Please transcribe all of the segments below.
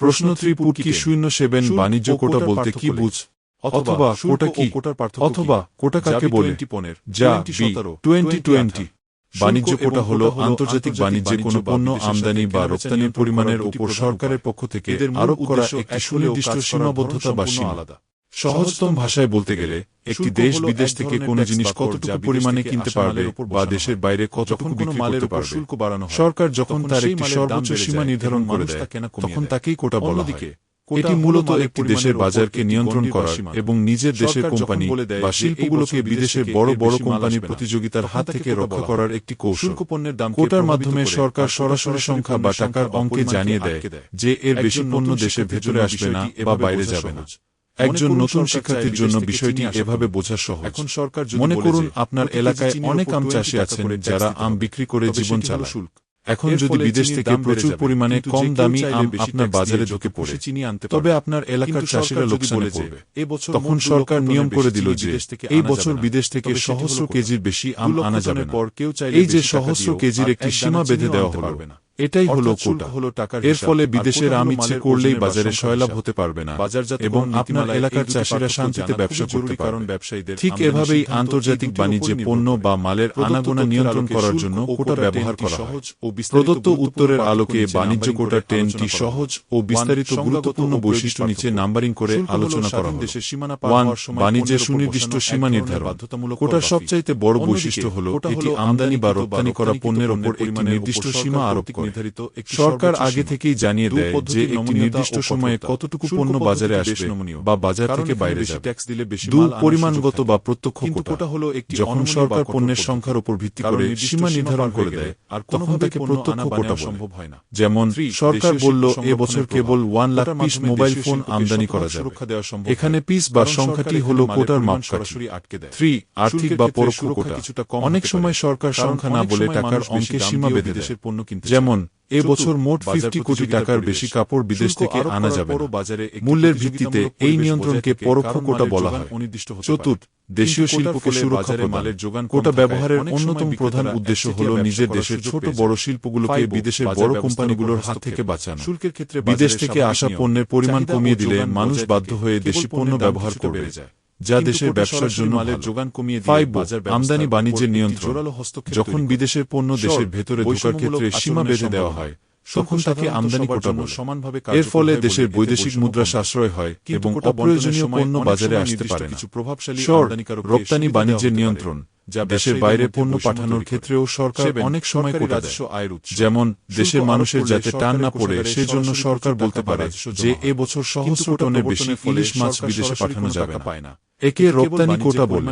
প্রশ্ন 3 পুট কি 07 বাণিজ্য কোটা বলতে কি বুঝ অথবা কোটা কি অথবা কোটা কাকে বলে যা 2020 বাণিজ্য কোটা হলো আন্তর্জাতিক বাণিজ্যে কোনো পণ্য আমদানি বা রপ্তানির পরিমাণের উপর সরকারের পক্ষ থেকে আরোপ করা একটি সুনির্দিষ্ট সীমাবদ্ধতা বা সীমা। সহজতম ভাষায় বলতে গেলে একটি দেশ বিদেশ থেকে কোনো জিনিস কতটুকু পরিমাণে কিনতে পারবে বা দেশের বাইরে কতটুকু বিক্রি করতে পারবে সরকার যখন তার একটি সর্বোচ্চ সীমা নির্ধারণ করে দেয় তখন তাকেই কোটা বলা হয়। এটি মূলত একটি দেশের বাজারকে নিয়ন্ত্রণ করার এবং নিজের দেশের কোম্পানি বা শিল্পগুলোকে বিদেশের বড় বড় কোম্পানির প্রতিযোগিতার হাত থেকে রক্ষা করার একটি কৌশল। কোটার মাধ্যমে সরকার সরাসরি সংখ্যা বা টাকার অঙ্কে জানিয়ে দেয় যে এর বেশি পণ্য দেশের ভেতরে আসবে না বা বাইরে যাবে না। একজন নতুন শিক্ষার্থীর জন্য বিষয়টি এভাবে বোঝা সহজ। মনে করুন আপনার এলাকায় অনেক আম চাষী আছেন যারা আম বিক্রি করে জীবন চালায়। এখন যদি বিদেশ থেকে প্রচুর পরিমাণে কম দামি আম আপনার বাজারে ঢুকে পড়ে তবে আপনার এলাকার চাষিরা লোকসানে পড়বে। তখন সরকার নিয়ম করে দিল যে এই বছর বিদেশ থেকে সহস্র কেজির বেশি আম আনা যাবে না। এই যে সহস্র কেজির একটি সীমা বেঁধে দেওয়া পারবে না, এটাই হলো কোটা। এর ফলে বিদেশের আম ইচ্ছে করলেই বাজারে সয়লাভ হতে পারবে না এবং আপনার এলাকার চাষিরা শান্তিতে ব্যবসা করতে পারবে। ঠিক এভাবেই আন্তর্জাতিক বাণিজ্যে পণ্য বা মালের আনাগোনা নিয়ন্ত্রণ করার জন্য কোটা ব্যবহার করা হয়। প্রদত্ত উত্তরের আলোকে বাণিজ্য কোটা 10টি সহজ ও বিস্তারিত গুরুত্বপূর্ণ বৈশিষ্ট্য নিচে নাম্বারিং করে আলোচনা করা হলো। 1. বাণিজ্যের সুনির্দিষ্ট সীমা নির্ধারণ। কোটার সবচাইতে বড় বৈশিষ্ট্য হল এটি আমদানি বা রপ্তানি করা পণ্যের ওপর একটি নির্দিষ্ট সীমা আরোপ করে। সরকার আগে থেকেই জানিয়ে দেয় যে একটি নির্দিষ্ট সময়ে কতটুকু পণ্য বাজারে আসবে বা বাজার থেকে বাইরে যাবে। 2. পরিমাণগত বা প্রত্যক্ষ কোটা। যখন সরকার পণ্যের সংখ্যার উপর ভিত্তি করে সীমা নির্ধারণ করে দেয় তখন তাকে প্রত্যক্ষ কোটা বলে। যেমন সরকার বলল এবছর কেবল 1 লাখ পিস মোবাইল ফোন আমদানি করা যাবে। এখানে পিস বা সংখ্যাটি হল কোটার মাপকাঠি। 3. আর্থিক বা পরোক্ষ কোটা। অনেক সময় সরকার সংখ্যা না বলে টাকার অঙ্কে সীমা বেঁধে দেয়। যেমন এবছর মোট 50 কোটি টাকার বেশি কাপড় বিদেশ থেকে আনা যাবে না। মূল্যের ভিত্তিতে এই নিয়ন্ত্রণকে পরোক্ষ কোটা বলা হয়। 4. দেশীয় শিল্পকে সুরক্ষা প্রদান। কোটা ব্যবহারের অন্যতম প্রধান উদ্দেশ্য হল নিজের দেশের ছোট বড় শিল্পগুলোকে বিদেশের বড় কোম্পানিগুলোর হাত থেকে বাঁচানো। বিদেশ থেকে আসা পণ্যের পরিমাণ কমিয়ে দিলে মানুষ বাধ্য হয়ে দেশি পণ্য ব্যবহার করবে যা দেশের ব্যবসার জন্য যোগান কমিয়ে দিয়ে আমদানি বাণিজ্যের নিয়ন্ত্রণ। যখন বিদেশের পণ্য দেশের ভেতরে ঢোকার ক্ষেত্রে সীমা বেঁধে দেওয়া হয় তখন তাকে আমদানি কোটা বলে। এর ফলে দেশের বৈদেশিক মুদ্রা সাশ্রয় হয় এবং অপ্রয়োজনীয় পণ্য বাজারে আসতে পারে না। রপ্তানি বাণিজ্যের নিয়ন্ত্রণ। দেশের বাইরে পণ্য পাঠানোর ক্ষেত্রেও সরকার অনেক সময় কোটা দেয়। যেমন দেশের মানুষের যাতে টান না পড়ে সেজন্য সরকার বলতে পারে যে এবছর সহস্র টনের বেশি ইলিশ মাছ বিদেশে পাঠানো যাবে না। একে রপ্তানি কোটা বলে।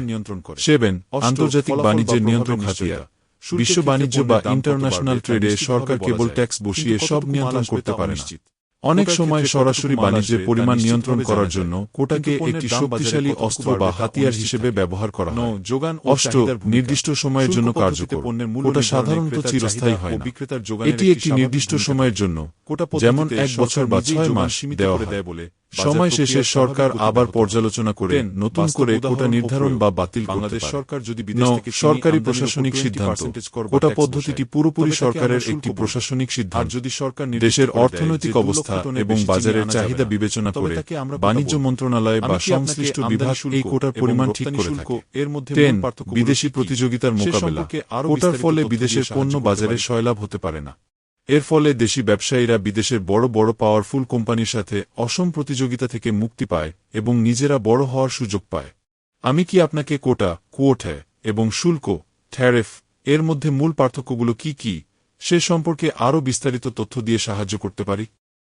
7. আন্তর্জাতিক বাণিজ্যের নিয়ন্ত্রণ হাতিয়ার। বিশ্ব বাণিজ্য বা ইন্টারন্যাশনাল ট্রেডে সরকার কেবল ট্যাক্স বসিয়ে সব নিয়ন্ত্রণ করতে পারে না। অনেক সময় সরাসরি বাণিজ্যের পরিমাণ নিয়ন্ত্রণ করার জন্য কোটাকে একটি শক্তিশালী অস্ত্র বা হাতিয়ার হিসেবে ব্যবহার করা হয়। 8. নির্দিষ্ট সময়ের জন্য কার্যকর। কোটা সাধারণত চিরস্থায়ী হয় না। এটি একটি নির্দিষ্ট সময়ের জন্য, যেমন 1 বছর বা 6 মাস দেওয়া হয়। সময় শেষে সরকার আবার পর্যালোচনা করে নতুন করে কোটা নির্ধারণ বা বাতিল করতে পারে। সরকারি প্রশাসনিক সিদ্ধান্ত। কোটা পদ্ধতিটি পুরোপুরি সরকারের একটি প্রশাসনিক সিদ্ধান্ত। দেশের অর্থনৈতিক অবস্থা এবং বাজারের চাহিদা বিবেচনা করে বাণিজ্য মন্ত্রণালয় বা সংশ্লিষ্ট বিভাগ এই কোটার পরিমাণ ঠিক করে থাকে। 10. বিদেশি প্রতিযোগিতার মোকাবেলা। কোটার ফলে বিদেশের পণ্য বাজারে সয়লাভ হতে পারে না। এর ফলে দেশি ব্যবসায়ীরা বিদেশের বড় বড় পাওয়ারফুল কোম্পানির সাথে অসম প্রতিযোগিতা থেকে মুক্তি পায় এবং নিজেরা বড় হওয়ার সুযোগ পায়। আমি কি আপনাকে কোটা, কোটা এবং শুল্ক, ট্যারিফ এর মধ্যে মূল পার্থক্যগুলো কি কি সে সম্পর্কে আরও বিস্তারিত তথ্য দিয়ে সাহায্য করতে পারি?